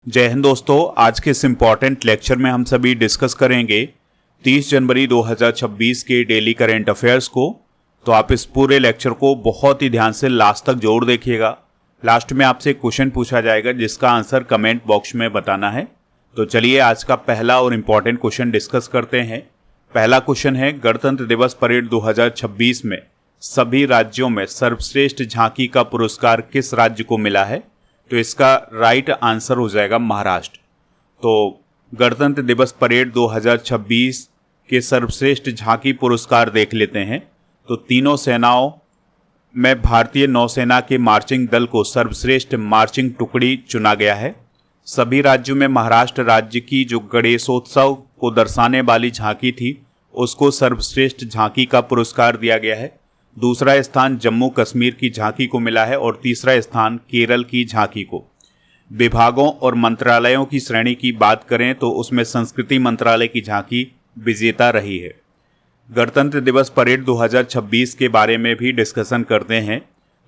जय हिंद दोस्तों। आज के इस इम्पॉर्टेंट लेक्चर में हम सभी डिस्कस करेंगे 30 जनवरी 2026 के डेली करेंट अफेयर्स को। तो आप इस पूरे लेक्चर को बहुत ही ध्यान से लास्ट तक जरूर देखिएगा। लास्ट में आपसे क्वेश्चन पूछा जाएगा जिसका आंसर कमेंट बॉक्स में बताना है। तो चलिए आज का पहला और इम्पॉर्टेंट क्वेश्चन डिस्कस करते हैं। पहला क्वेश्चन है, गणतंत्र दिवस परेड 2026 में सभी राज्यों में सर्वश्रेष्ठ झांकी का पुरस्कार किस राज्य को मिला है? तो इसका राइट आंसर हो जाएगा महाराष्ट्र। तो गणतंत्र दिवस परेड 2026 के सर्वश्रेष्ठ झांकी पुरस्कार देख लेते हैं। तो तीनों सेनाओं में भारतीय नौसेना के मार्चिंग दल को सर्वश्रेष्ठ मार्चिंग टुकड़ी चुना गया है। सभी राज्यों में महाराष्ट्र राज्य की जो गणेशोत्सव को दर्शाने वाली झांकी थी उसको सर्वश्रेष्ठ झांकी का पुरस्कार दिया गया है। दूसरा स्थान जम्मू कश्मीर की झांकी को मिला है और तीसरा स्थान केरल की झांकी को। विभागों और मंत्रालयों की श्रेणी की बात करें तो उसमें संस्कृति मंत्रालय की झांकी विजेता रही है। गणतंत्र दिवस परेड 2026 के बारे में भी डिस्कशन करते हैं।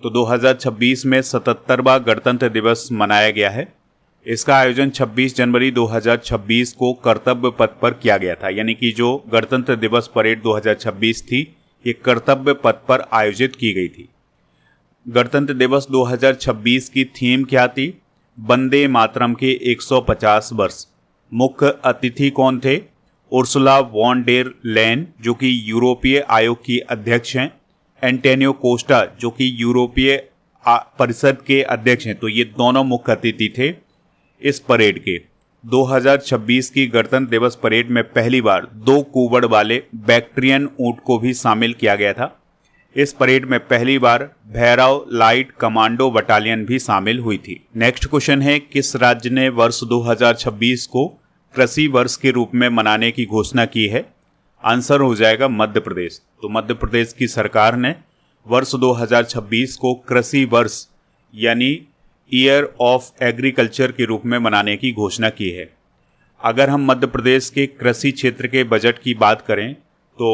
तो 2026 में 77वां गणतंत्र दिवस मनाया गया है। इसका आयोजन 26 जनवरी 2026 को कर्तव्य पथ पर किया गया था, यानी कि जो गणतंत्र दिवस परेड 2026 थी ये कर्तव्य पथ पर आयोजित की गई थी। गणतंत्र दिवस 2026 की थीम क्या थी? वंदे मातरम के 150 वर्ष। मुख्य अतिथि कौन थे? उर्सुला वॉन डेर लेन जो कि यूरोपीय आयोग की अध्यक्ष हैं, एंटोनियो कोस्टा जो कि यूरोपीय परिषद के अध्यक्ष हैं। तो ये दोनों मुख्य अतिथि थे इस परेड के। 2026 की गणतंत्र दिवस परेड में पहली बार 2 कुबड़ वाले बैक्ट्रियन ऊंट को भी शामिल किया गया था। इस परेड में पहली बार भैरव लाइट कमांडो बटालियन भी शामिल हुई थी। नेक्स्ट क्वेश्चन है, किस राज्य ने वर्ष 2026 को कृषि वर्ष के रूप में मनाने की घोषणा की है? आंसर हो जाएगा मध्य प्रदेश। तो मध्य प्रदेश की सरकार ने वर्ष 2026 को कृषि वर्ष यानी ईयर ऑफ एग्रीकल्चर के रूप में मनाने की घोषणा की है। अगर हम मध्य प्रदेश के कृषि क्षेत्र के बजट की बात करें तो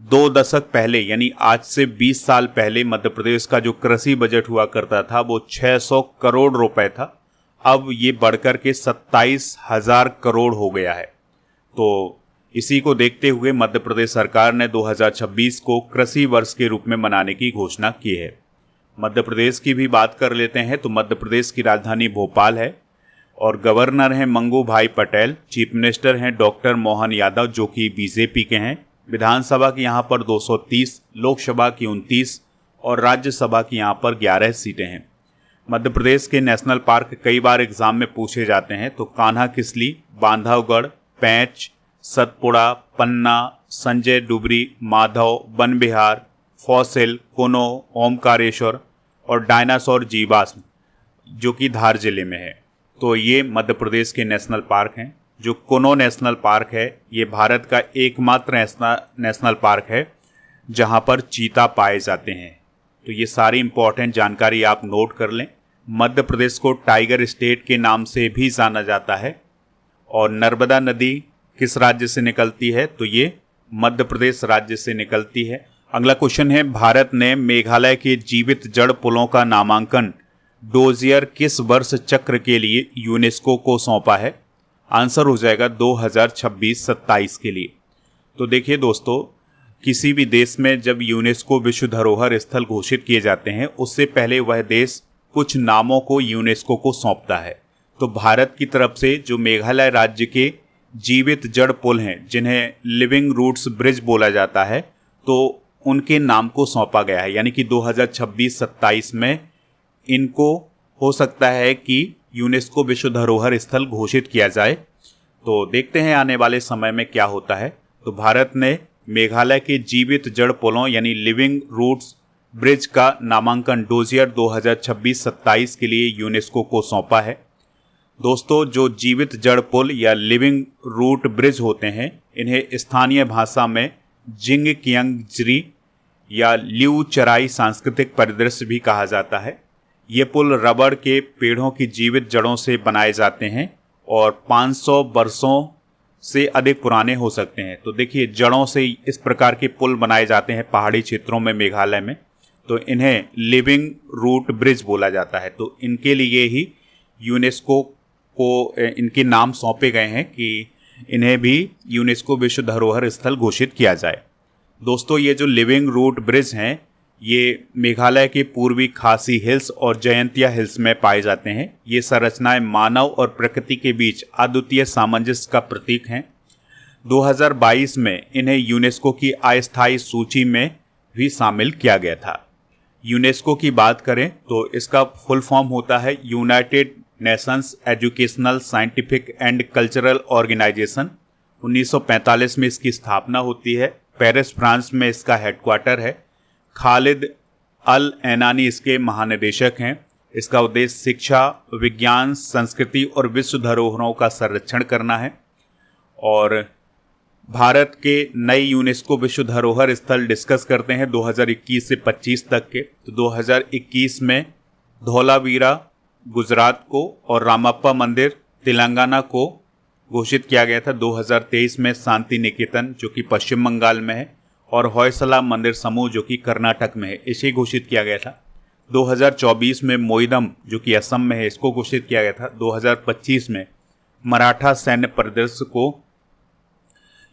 2 दशक पहले यानी आज से 20 साल पहले मध्य प्रदेश का जो कृषि बजट हुआ करता था वो 600 करोड़ रुपए था। अब ये बढ़कर के 27,000 करोड़ हो गया है। तो इसी को देखते हुए मध्य प्रदेश सरकार ने 2026 को कृषि वर्ष के रूप में मनाने की घोषणा की है। मध्य प्रदेश की भी बात कर लेते हैं। तो मध्य प्रदेश की राजधानी भोपाल है और गवर्नर हैं मंगू भाई पटेल। चीफ मिनिस्टर हैं डॉक्टर मोहन यादव जो कि बीजेपी के हैं। विधानसभा की यहाँ पर 230, लोकसभा की 29 और राज्यसभा की यहाँ पर 11 सीटें हैं। मध्य प्रदेश के नेशनल पार्क कई बार एग्जाम में पूछे जाते हैं। तो कान्हा किसली, बांधवगढ़, पैंच, सतपुड़ा, पन्ना, संजय डुबरी, माधव, वन विहार, फॉसिल, कुनो, ओमकारेश्वर और डायनासोर जीवाश्म जो कि धार जिले में है। तो ये मध्य प्रदेश के नेशनल पार्क हैं। जो कुनो नेशनल पार्क है ये भारत का एकमात्र नेशनल पार्क है जहां पर चीता पाए जाते हैं। तो ये सारी इंपॉर्टेंट जानकारी आप नोट कर लें। मध्य प्रदेश को टाइगर स्टेट के नाम से भी जाना जाता है। और नर्मदा नदी किस राज्य से निकलती है? तो ये मध्य प्रदेश राज्य से निकलती है। अगला क्वेश्चन है, भारत ने मेघालय के जीवित जड़ पुलों का नामांकन डोजियर किस वर्ष चक्र के लिए यूनेस्को को सौंपा है? आंसर हो जाएगा 2026-27 के लिए। तो देखिए दोस्तों, किसी भी देश में जब यूनेस्को विश्व धरोहर स्थल घोषित किए जाते हैं उससे पहले वह देश कुछ नामों को यूनेस्को को सौंपता है। तो भारत की तरफ से जो मेघालय राज्य के जीवित जड़ पुल हैं जिन्हें लिविंग रूट्स ब्रिज बोला जाता है तो उनके नाम को सौंपा गया है। यानी कि 2026-27 में इनको हो सकता है कि यूनेस्को विश्व धरोहर स्थल घोषित किया जाए। तो देखते हैं आने वाले समय में क्या होता है। तो भारत ने मेघालय के जीवित जड़ पुलों यानी लिविंग रूट्स ब्रिज का नामांकन डोजियर 2026-27 के लिए यूनेस्को को सौंपा है। दोस्तों, जो जीवित जड़ पुल या लिविंग रूट ब्रिज होते हैं इन्हें स्थानीय भाषा में जिंग कियंगजरी या ल्यू चराई सांस्कृतिक परिदृश्य भी कहा जाता है। ये पुल रबड़ के पेड़ों की जीवित जड़ों से बनाए जाते हैं और 500 वर्षों से अधिक पुराने हो सकते हैं। तो देखिए, जड़ों से इस प्रकार के पुल बनाए जाते हैं पहाड़ी क्षेत्रों में, मेघालय में। तो इन्हें लिविंग रूट ब्रिज बोला जाता है। तो इनके लिए ही यूनेस्को को इनके नाम सौंपे गए हैं कि इन्हें भी यूनेस्को विश्व धरोहर स्थल घोषित किया जाए। दोस्तों, ये जो लिविंग रूट ब्रिज हैं ये मेघालय के पूर्वी खासी हिल्स और जयंतिया हिल्स में पाए जाते हैं। ये संरचनाएं मानव और प्रकृति के बीच अद्वितीय सामंजस्य का प्रतीक हैं। 2022 में इन्हें यूनेस्को की अस्थायी सूची में भी शामिल किया गया था। यूनेस्को की बात करें तो इसका फुल फॉर्म होता है United Nations Educational Scientific and Cultural Organization. 1945 में इसकी स्थापना होती है। पेरिस, फ्रांस में इसका हेडक्वार्टर है। खालिद अल एनानी इसके महानिदेशक हैं। इसका उद्देश्य शिक्षा, विज्ञान, संस्कृति और विश्व धरोहरों का संरक्षण करना है। और भारत के नए यूनेस्को विश्व धरोहर स्थल डिस्कस करते हैं 2021 से 25 तक के। तो 2021 में धौलावीरा गुजरात को और रामप्पा मंदिर तेलंगाना को घोषित किया गया था। 2023 में शांति निकेतन जो कि पश्चिम बंगाल में है और होयसला मंदिर समूह जो कि कर्नाटक में है, इसे घोषित किया गया था। 2024 में मोइदम जो कि असम में है, इसको घोषित किया गया था। 2025 में मराठा सैन्य परिदृश्य को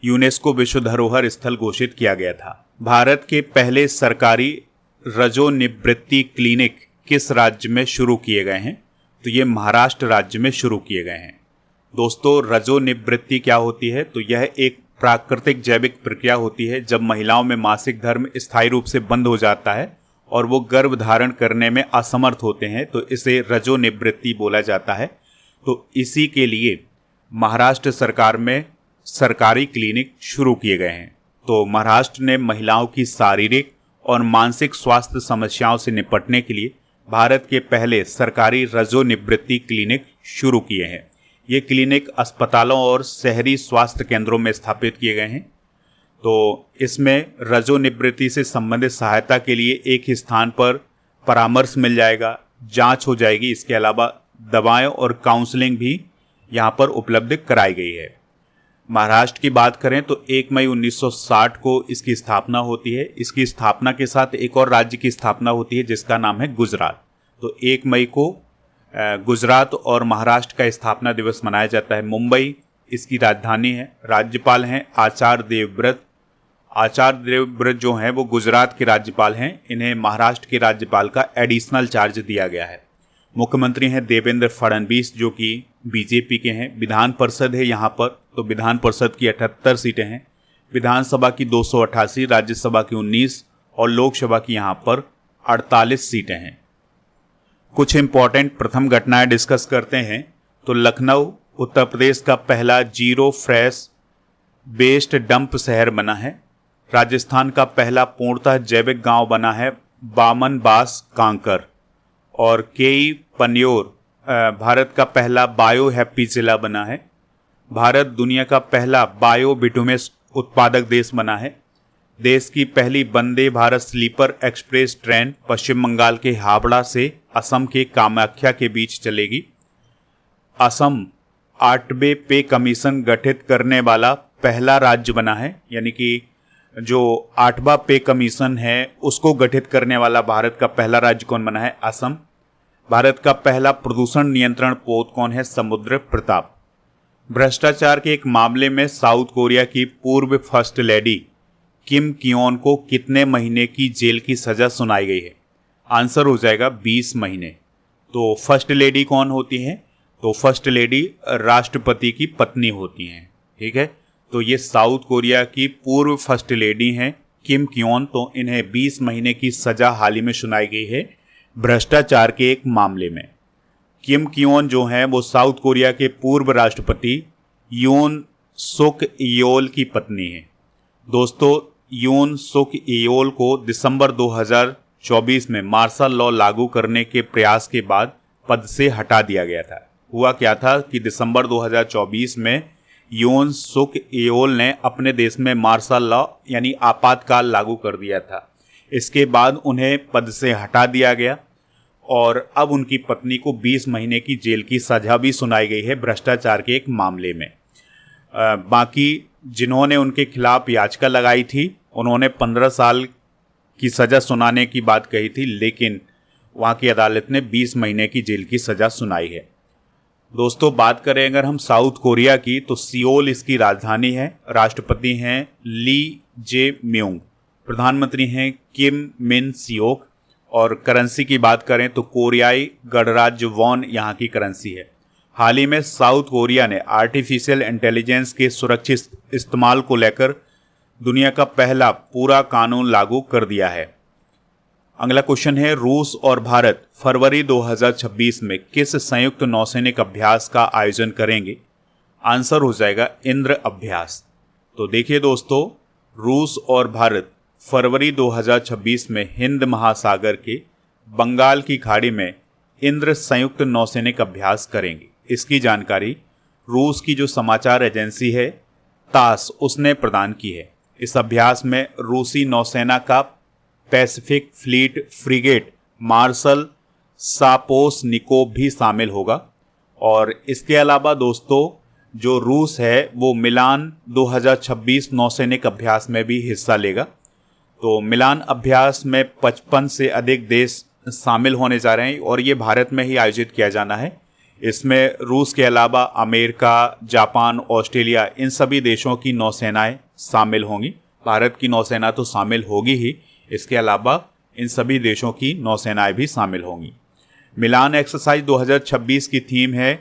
यूनेस्को विश्व धरोहर स्थल घोषित किया गया था। भारत के पहले सरकारी रजोनिवृत्ति क्लिनिक किस राज्य में शुरू किए गए हैं? तो ये महाराष्ट्र राज्य में शुरू किए गए हैं। दोस्तों, रजोनिवृत्ति क्या होती है? तो यह एक प्राकृतिक जैविक प्रक्रिया होती है जब महिलाओं में मासिक धर्म स्थायी रूप से बंद हो जाता है और वो गर्भ धारण करने में असमर्थ होते हैं, तो इसे रजोनिवृत्ति बोला जाता है। तो इसी के लिए महाराष्ट्र सरकार में सरकारी क्लिनिक शुरू किए गए हैं। तो महाराष्ट्र ने महिलाओं की शारीरिक और मानसिक स्वास्थ्य समस्याओं से निपटने के लिए भारत के पहले सरकारी रजोनिवृत्ति क्लिनिक शुरू किए हैं। ये क्लिनिक अस्पतालों और शहरी स्वास्थ्य केंद्रों में स्थापित किए गए हैं। तो इसमें रजोनिवृत्ति से संबंधित सहायता के लिए एक ही स्थान पर परामर्श मिल जाएगा, जांच हो जाएगी। इसके अलावा दवाएं और काउंसलिंग भी यहाँ पर उपलब्ध कराई गई है। महाराष्ट्र की बात करें तो 1 मई 1960 को इसकी स्थापना होती है। इसकी स्थापना के साथ एक और राज्य की स्थापना होती है जिसका नाम है गुजरात। तो 1 मई को गुजरात और महाराष्ट्र का स्थापना दिवस मनाया जाता है। मुंबई इसकी राजधानी है। राज्यपाल हैं आचार्य देवव्रत। आचार्य देवव्रत जो हैं वो गुजरात के राज्यपाल हैं। इन्हें महाराष्ट्र के राज्यपाल का एडिशनल चार्ज दिया गया है। मुख्यमंत्री हैं देवेंद्र फडणवीस जो कि बीजेपी के हैं। विधान परिषद है यहाँ पर, तो विधान परिषद की 78 सीटें हैं। विधानसभा की 288, राज्यसभा की 19 और लोकसभा की यहाँ पर 48 सीटें हैं। कुछ इंपॉर्टेंट प्रथम घटनाएं डिस्कस करते हैं। तो लखनऊ उत्तर प्रदेश का पहला जीरो फ्रेश वेस्ट डंप शहर बना है। राजस्थान का पहला पूर्णतः जैविक गांव बना है बामन बास कांकर। और केई पन्योर भारत का पहला बायो हैप्पी जिला बना है। भारत दुनिया का पहला बायो बिटुमेस उत्पादक देश बना है। देश की पहली Vande Bharat sleeper express train पश्चिम बंगाल के हावड़ा से असम के कामाख्या के बीच चलेगी। असम 8वें पे कमीशन गठित करने वाला पहला राज्य बना है, यानी कि जो 8वां पे कमीशन है उसको गठित करने वाला भारत का पहला राज्य कौन बना है? असम। भारत का पहला प्रदूषण नियंत्रण पोत कौन है? समुद्र प्रताप। भ्रष्टाचार के एक मामले में साउथ कोरिया की पूर्व फर्स्ट लेडी किम कियोन को कितने महीने की जेल की सजा सुनाई गई है? आंसर हो जाएगा 20 महीने। तो फर्स्ट लेडी कौन होती हैं? तो फर्स्ट लेडी राष्ट्रपति की पत्नी होती हैं। ठीक है, तो ये साउथ कोरिया की पूर्व फर्स्ट लेडी हैं किम कियोन। तो इन्हें 20 महीने की सजा हाल ही में सुनाई गई है भ्रष्टाचार के एक मामले में। किम कियोन जो हैं वो साउथ कोरिया के पूर्व राष्ट्रपति योन सुक इयोल की पत्नी हैं। दोस्तों, योन सुक इयोल को दिसंबर 2024 में मार्शल लॉ लागू करने के प्रयास के बाद पद से हटा दिया गया था। हुआ क्या था कि दिसंबर 2024 में योन सुक इयोल ने अपने देश में मार्शल लॉ यानी आपातकाल लागू कर दिया था। इसके बाद उन्हें पद से हटा दिया गया और अब उनकी पत्नी को 20 महीने की जेल की सजा भी सुनाई गई है भ्रष्टाचार के एक मामले में। बाकी जिन्होंने उनके खिलाफ याचिका लगाई थी उन्होंने 15 साल की सज़ा सुनाने की बात कही थी, लेकिन वहाँ की अदालत ने 20 महीने की जेल की सज़ा सुनाई है। दोस्तों बात करें अगर हम साउथ कोरिया की, तो सियोल इसकी राजधानी है। राष्ट्रपति हैं ली जे म्यूंग, प्रधानमंत्री हैं किम मिन सियोक, और करेंसी की बात करें तो कोरियाई गणराज्य वॉन यहाँ की करेंसी है। हाल ही में साउथ कोरिया ने आर्टिफिशियल इंटेलिजेंस के सुरक्षित इस्तेमाल को लेकर दुनिया का पहला पूरा कानून लागू कर दिया है। अगला क्वेश्चन है, रूस और भारत फरवरी 2026 में किस संयुक्त नौसैनिक अभ्यास का आयोजन करेंगे? आंसर हो जाएगा इंद्र अभ्यास। तो देखिए दोस्तों, रूस और भारत फरवरी 2026 में हिंद महासागर के बंगाल की खाड़ी में इंद्र संयुक्त नौसैनिक अभ्यास करेंगे। इसकी जानकारी रूस की जो समाचार एजेंसी है तास उसने प्रदान की है। इस अभ्यास में रूसी नौसेना का पैसिफिक फ्लीट फ्रिगेट मार्शल सापोसनिकोव भी शामिल होगा। और इसके अलावा दोस्तों, जो रूस है वो मिलान 2026 नौसैनिक अभ्यास में भी हिस्सा लेगा। तो मिलान अभ्यास में 55 से अधिक देश शामिल होने जा रहे हैं और ये भारत में ही आयोजित किया जाना है। इसमें रूस के अलावा अमेरिका, जापान, ऑस्ट्रेलिया, इन सभी देशों की नौसेनाएं शामिल होंगी। भारत की नौसेना तो शामिल होगी ही, इसके अलावा इन सभी देशों की नौसेनाएं भी शामिल होंगी। मिलान एक्सरसाइज 2026 की थीम है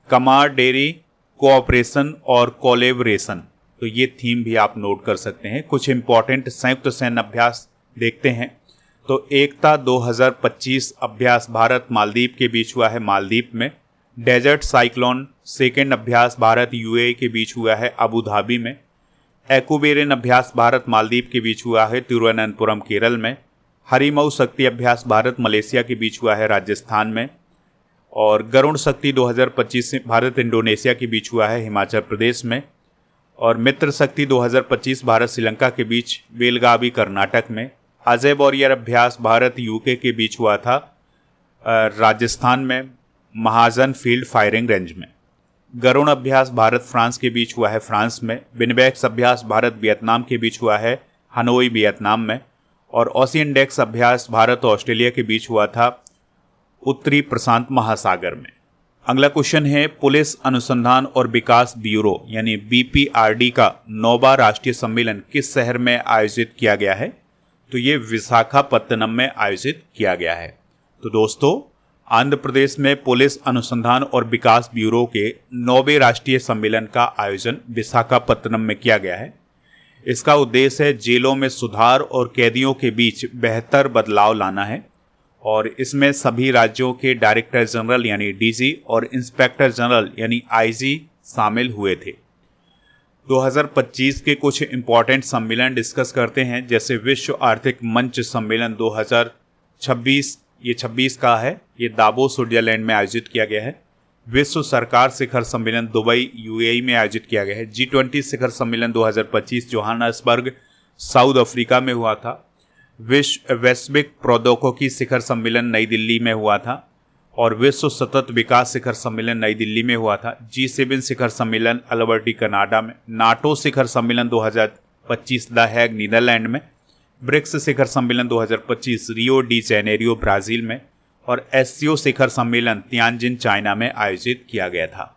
कमारडेरी, कोऑपरेशन और कोलैबोरेशन। तो ये थीम भी आप नोट कर सकते हैं। कुछ इंपॉर्टेंट संयुक्त सैन्य अभ्यास देखते हैं। तो एकता 2025 अभ्यास भारत मालदीव के बीच हुआ है मालदीव में। डेजर्ट साइक्लोन सेकेंड अभ्यास भारत यूएई के बीच हुआ है अबू धाबी में। एक्यूबेरियन अभ्यास भारत मालदीव के बीच हुआ है तिरुवनंतपुरम केरल में। हरिमऊ शक्ति अभ्यास भारत मलेशिया के बीच हुआ है राजस्थान में। और गरुण शक्ति 2025 भारत इंडोनेशिया के बीच हुआ है हिमाचल प्रदेश में। और मित्र शक्ति 2025 भारत श्रीलंका के बीच बेलगावी कर्नाटक में। अजय वॉरियर अभ्यास भारत यूके के बीच हुआ था राजस्थान में महाजन फील्ड फायरिंग रेंज में। गरुण अभ्यास भारत फ्रांस के बीच हुआ है फ्रांस में। बिनबैक्स अभ्यास भारत वियतनाम के बीच हुआ है हनोई वियतनाम में। और ओशियन डेक्स अभ्यास भारत और ऑस्ट्रेलिया के बीच हुआ था उत्तरी प्रशांत महासागर में। अगला क्वेश्चन है, पुलिस अनुसंधान और विकास ब्यूरो यानी बीपीआरडी का 9वां राष्ट्रीय सम्मेलन किस शहर में आयोजित किया गया है? तो ये विशाखापत्तनम में आयोजित किया गया है। तो दोस्तों, आंध्र प्रदेश में पुलिस अनुसंधान और विकास ब्यूरो के 9वें राष्ट्रीय सम्मेलन का आयोजन विशाखापत्तनम में किया गया है। इसका उद्देश्य है जेलों में सुधार और कैदियों के बीच बेहतर बदलाव लाना है। और इसमें सभी राज्यों के डायरेक्टर जनरल यानी डीजी और इंस्पेक्टर जनरल यानी आईजी शामिल हुए थे। 2025 के कुछ इंपॉर्टेंट सम्मेलन डिस्कस करते हैं, जैसे विश्व आर्थिक मंच सम्मेलन 2026, ये 26 का है, ये दावोस स्विट्जरलैंड में आयोजित किया गया है। विश्व सरकार शिखर सम्मेलन दुबई यूएई में आयोजित किया गया है। G20 शिखर सम्मेलन 2025 जोहान्सबर्ग साउथ अफ्रीका में हुआ था। विश्व वैश्विक प्रौद्योगिकी शिखर सम्मेलन नई दिल्ली में हुआ था। और विश्व सतत विकास शिखर सम्मेलन नई दिल्ली में हुआ था। G7 शिखर सम्मेलन अल्बर्टी कनाडा में। नाटो शिखर सम्मेलन 2025 द हैग नीदरलैंड में। ब्रिक्स शिखर सम्मेलन 2025 रियो डी जेनेरियो ब्राजील में। और एससीओ शिखर सम्मेलन तियानजिन चाइना में आयोजित किया गया था।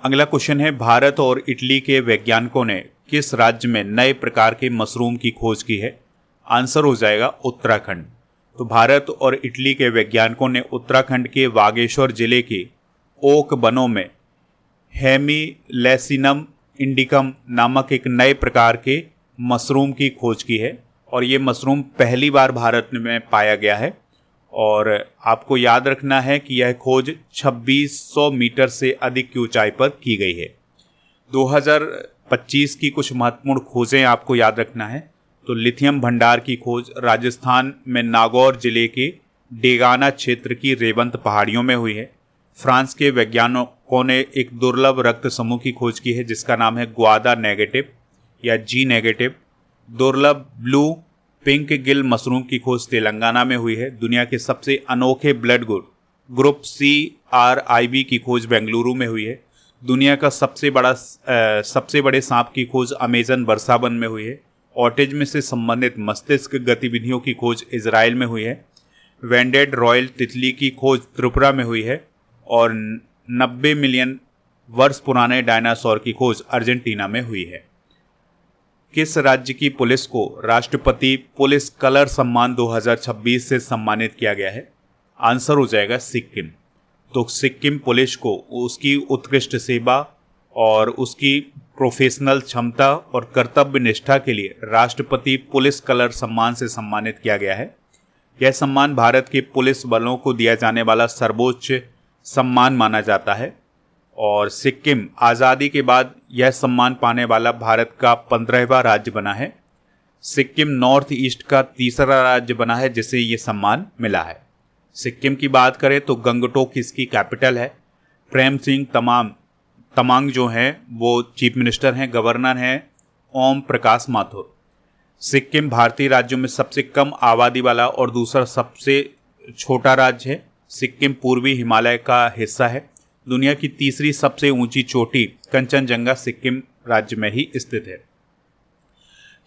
अगला क्वेश्चन है, भारत और इटली के वैज्ञानिकों ने किस राज्य में नए प्रकार के मशरूम की खोज की है? आंसर हो जाएगा उत्तराखंड। तो भारत और इटली के वैज्ञानिकों ने उत्तराखंड के बागेश्वर जिले के ओक वनों में हेमिलेसिनम इंडिकम नामक एक नए प्रकार के मशरूम की खोज की है। और ये मशरूम पहली बार भारत में पाया गया है। और आपको याद रखना है कि यह खोज 2600 मीटर से अधिक की ऊंचाई पर की गई है। 2025 की कुछ महत्वपूर्ण खोजें आपको याद रखना है। तो लिथियम भंडार की खोज राजस्थान में नागौर जिले के डेगाना क्षेत्र की रेवंत पहाड़ियों में हुई है। फ्रांस के वैज्ञानिकों ने एक दुर्लभ रक्त समूह की खोज की है जिसका नाम है ग्वादा नेगेटिव या जी नेगेटिव। दुर्लभ ब्लू पिंक गिल मशरूम की खोज तेलंगाना में हुई है। दुनिया के सबसे अनोखे ब्लड ग्रुप CRIB की खोज बेंगलुरु में हुई है। दुनिया का सबसे बड़े सांप की खोज अमेजन वर्षावन में हुई है। ऑटिज्म से संबंधित मस्तिष्क गतिविधियों की खोज इजराइल में हुई है। वेंडेड रॉयल तितली की खोज त्रिपुरा में हुई है। और 90 मिलियन वर्ष पुराने डायनासोर की खोज अर्जेंटीना में हुई है। किस राज्य की पुलिस को राष्ट्रपति पुलिस कलर सम्मान 2026 से सम्मानित किया गया है? आंसर हो जाएगा सिक्किम। तो सिक्किम पुलिस को उसकी उत्कृष्ट सेवा और उसकी प्रोफेशनल क्षमता और कर्तव्य निष्ठा के लिए राष्ट्रपति पुलिस कलर सम्मान से सम्मानित किया गया है। यह सम्मान भारत के पुलिस बलों को दिया जाने वाला सर्वोच्च सम्मान माना जाता है और सिक्किम आज़ादी के बाद यह सम्मान पाने वाला भारत का 15वां राज्य बना है। सिक्किम नॉर्थ ईस्ट का तीसरा राज्य बना है जिसे ये सम्मान मिला है। सिक्किम की बात करें तो गंगटोक इसकी कैपिटल है। प्रेम सिंह तमांग जो हैं वो चीफ मिनिस्टर हैं, गवर्नर हैं ओम प्रकाश माथुर। सिक्किम भारतीय राज्यों में सबसे कम आबादी वाला और दूसरा सबसे छोटा राज्य है। सिक्किम पूर्वी हिमालय का हिस्सा है। दुनिया की तीसरी सबसे ऊंची चोटी कंचनजंगा सिक्किम राज्य में ही स्थित है।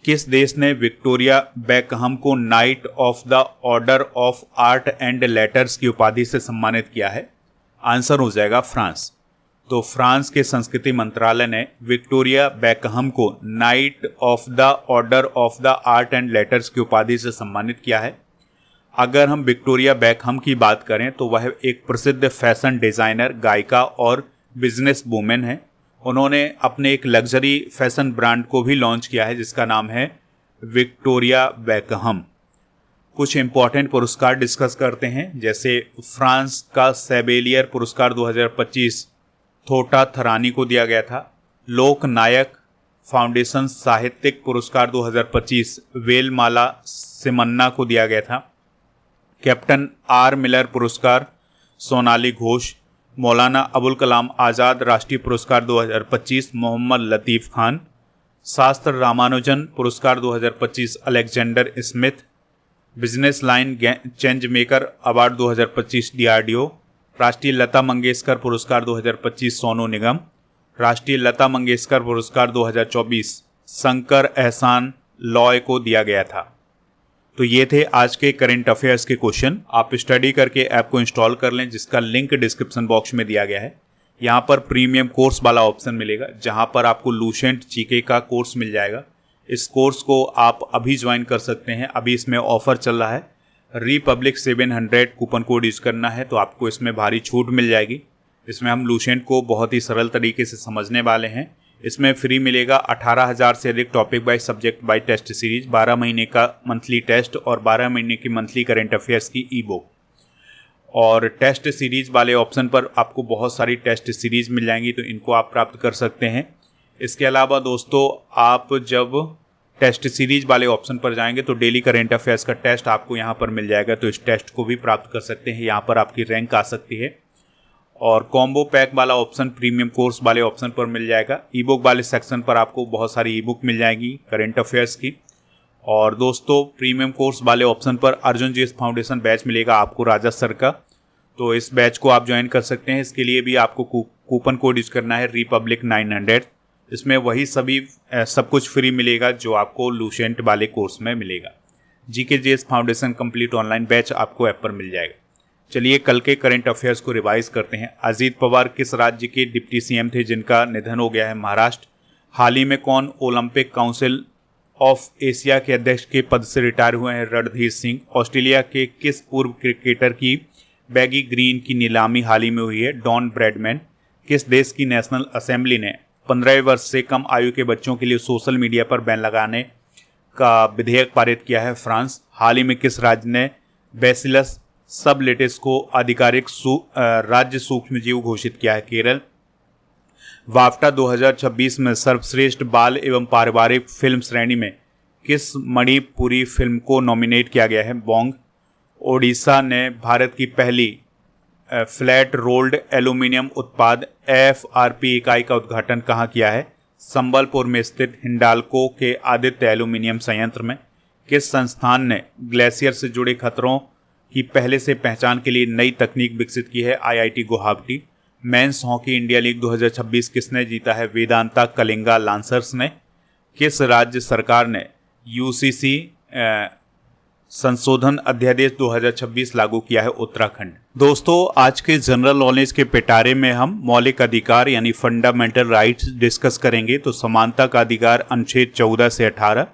किस देश ने विक्टोरिया बेकहम को night of the order of art and letters की उपाधि से सम्मानित किया है? आंसर हो जाएगा फ्रांस। तो फ्रांस के संस्कृति मंत्रालय ने विक्टोरिया बेकहम को night of the order of the art and letters की उपाधि से सम्मानित किया है। अगर हम विक्टोरिया बेकहम की बात करें तो वह एक प्रसिद्ध फैशन डिज़ाइनर, गायिका और बिजनेस वूमेन है। उन्होंने अपने एक लग्जरी फैशन ब्रांड को भी लॉन्च किया है जिसका नाम है विक्टोरिया बेकहम। कुछ इम्पॉर्टेंट पुरस्कार डिस्कस करते हैं, जैसे फ्रांस का सेबेलियर पुरस्कार 2025 थोटा थरानी को दिया गया था। लोक नायक फाउंडेशन साहित्यिक पुरस्कार 2025 वेलमाला सिमन्ना को दिया गया था। कैप्टन आर मिलर पुरस्कार सोनाली घोष। मौलाना अबुल कलाम आज़ाद राष्ट्रीय पुरस्कार 2025 मोहम्मद लतीफ़ खान। शास्त्र रामानुजन पुरस्कार 2025 Alexander Smith. Business line change maker award 2025 DRDO। राष्ट्रीय लता मंगेशकर पुरस्कार 2025 सोनू निगम। राष्ट्रीय लता मंगेशकर पुरस्कार 2024 शंकर एहसान लॉय को दिया गया था। तो ये थे आज के करंट अफेयर्स के क्वेश्चन। आप स्टडी करके ऐप को इंस्टॉल कर लें जिसका लिंक डिस्क्रिप्शन बॉक्स में दिया गया है। यहाँ पर प्रीमियम कोर्स वाला ऑप्शन मिलेगा जहाँ पर आपको लूसेंट जीके का कोर्स मिल जाएगा। इस कोर्स को आप अभी ज्वाइन कर सकते हैं। अभी इसमें ऑफर चल रहा है। रिपब्लिक 700 कूपन कोड यूज करना है तो आपको इसमें भारी छूट मिल जाएगी। इसमें हम लूसेंट को बहुत ही सरल तरीके से समझने वाले हैं। इसमें फ्री मिलेगा 18,000 से अधिक topic by subject by test series, 12 महीने का मंथली टेस्ट और 12 महीने की मंथली करंट अफेयर्स की ई बुक। और टेस्ट सीरीज वाले ऑप्शन पर आपको बहुत सारी टेस्ट सीरीज मिल जाएंगी तो इनको आप प्राप्त कर सकते हैं। इसके अलावा दोस्तों आप जब टेस्ट सीरीज वाले ऑप्शन पर जाएंगे तो डेली करंट अफेयर्स का टेस्ट आपको यहाँ पर मिल जाएगा, तो इस टेस्ट को भी प्राप्त कर सकते हैं। यहाँ पर आपकी रैंक आ सकती है। और कॉम्बो पैक वाला ऑप्शन प्रीमियम कोर्स वाले ऑप्शन पर मिल जाएगा। ई बुक वाले सेक्शन पर आपको बहुत सारी ई बुक मिल जाएगी करंट अफेयर्स की। और दोस्तों प्रीमियम कोर्स वाले ऑप्शन पर अर्जुन जीएस फाउंडेशन बैच मिलेगा आपको राजा सर का, तो इस बैच को आप ज्वाइन कर सकते हैं। इसके लिए भी आपको कूपन कोड यूज करना है रिपब्लिक 900। इसमें वही सब कुछ फ्री मिलेगा जो आपको लूसेंट वाले कोर्स में मिलेगा। GK GS foundation complete online batch आपको ऐप पर मिल जाएगा। चलिए कल के करंट अफेयर्स को रिवाइज करते हैं। अजीत पवार किस राज्य के डिप्टी सीएम थे जिनका निधन हो गया है? महाराष्ट्र। हाल ही में कौन ओलंपिक काउंसिल ऑफ एशिया के अध्यक्ष के पद से रिटायर हुए हैं? रणधीर सिंह। ऑस्ट्रेलिया के किस पूर्व क्रिकेटर की बैगी ग्रीन की नीलामी हाल ही में हुई है? Don Bradman. किस देश की नेशनल असेंबली ने 15 वर्ष से कम आयु के बच्चों के लिए सोशल मीडिया पर बैन लगाने का विधेयक पारित किया है? फ्रांस। हाल ही में किस राज्य ने बैसिलस सबलेटिस को आधिकारिक राज्य सूक्ष्मजीव घोषित किया है? केरल। वाफ्टा 2026 में सर्वश्रेष्ठ बाल एवं पारिवारिक फिल्म श्रेणी में किस मणिपुरी फिल्म को नॉमिनेट किया गया है? बोंग। ओडिशा ने भारत की पहली फ्लैट रोल्ड एल्यूमिनियम उत्पाद FRP इकाई का उद्घाटन कहाँ किया है? संबलपुर में स्थित हिंडाल्को के आदित्य एल्यूमिनियम संयंत्र में। किस संस्थान ने ग्लेशियर से जुड़े खतरों की पहले से पहचान के लिए नई तकनीक विकसित की है? IIT Guwahati. Men's hockey India league 2026 किसने जीता है? वेदांता कलिंगा लांसर्स ने। किस राज्य सरकार ने UCC संशोधन अध्यादेश 2026 लागू किया है उत्तराखंड। दोस्तों, आज के जनरल नॉलेज के पिटारे में हम मौलिक अधिकार यानी फंडामेंटल राइट्स डिस्कस करेंगे। तो समानता का अधिकार अनुच्छेद 14 से 18,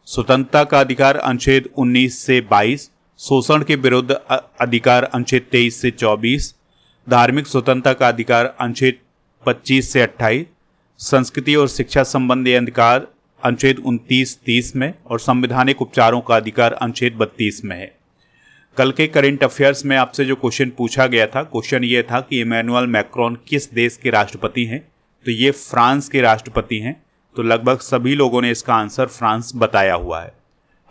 स्वतंत्रता का अधिकार अनुच्छेद 19 से 22, शोषण के विरुद्ध अधिकार अनुच्छेद 23 से 24, धार्मिक स्वतंत्रता का अधिकार अनुच्छेद 25 से 28, संस्कृति और शिक्षा संबंधी अधिकार अनुच्छेद 29-30 में और संवैधानिक उपचारों का अधिकार अनुच्छेद 32 में है। कल के करंट अफेयर्स में आपसे जो क्वेश्चन पूछा गया था, क्वेश्चन ये था कि इमैनुअल मैक्रोन किस देश के राष्ट्रपति हैं? तो ये फ्रांस के राष्ट्रपति हैं। तो लगभग सभी लोगों ने इसका आंसर फ्रांस बताया हुआ है।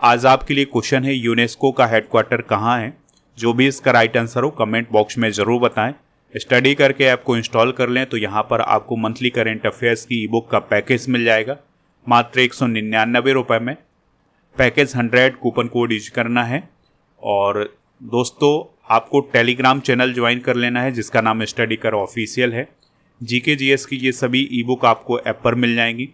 आज आपके लिए क्वेश्चन है, यूनेस्को का हेडक्वार्टर कहाँ है? जो भी इसका राइट आंसर हो कमेंट बॉक्स में ज़रूर बताएं। स्टडी करके ऐप को इंस्टॉल कर लें तो यहाँ पर आपको मंथली करंट अफेयर्स की ई बुक का पैकेज मिल जाएगा मात्र 199 रुपये में। पैकेज 100 कूपन कोड यूज करना है। और दोस्तों, आपको टेलीग्राम चैनल ज्वाइन कर लेना है जिसका नाम स्टडी कर ऑफिशियल है। जीके जीएस की ये सभी ई बुक आपको ऐप पर मिल जाएंगी।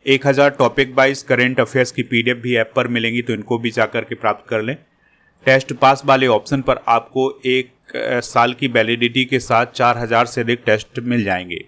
1000 टॉपिक वाइज करंट अफेयर्स की पीडीएफ भी ऐप पर मिलेंगी, तो इनको भी जाकर के प्राप्त कर लें। टेस्ट पास वाले ऑप्शन पर आपको 1 साल की वैलिडिटी के साथ 4000 से अधिक टेस्ट मिल जाएंगे।